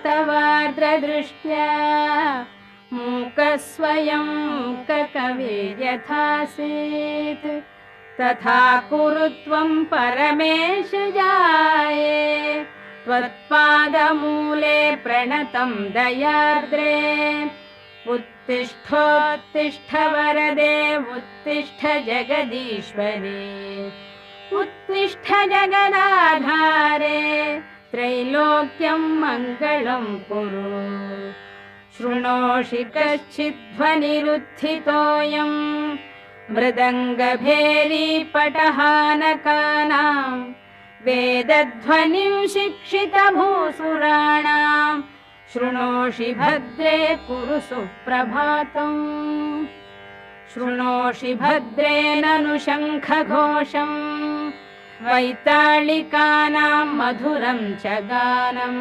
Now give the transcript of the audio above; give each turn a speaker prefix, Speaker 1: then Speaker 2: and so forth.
Speaker 1: तवार्द्रदृष्ट्या मूकस्वयं ककविर्यथासीत् तथा कुरु त्वं परमेश जाये त्वत्पादमूले प्रणतं दयार्द्रे उत्तिष्ठोत्तिष्ठ वरदे उत्तिष्ठ जगदीश्वरे उत्तिष्ठ जगदाधारे त्रैलोक्यं मङ्गलं कुरु शृणोषि कश्चिद्ध्वनिरुत्थितोऽयं मृदङ्गभेरी पटहानकानां वेदध्वनिं शिक्षितभूसुराणां शृणोषि भद्रे कुरु सुप्रभातम् शृणोषि भद्रे ननु शङ्खघोषम् वैताళिकानां मधुरं च गानम्।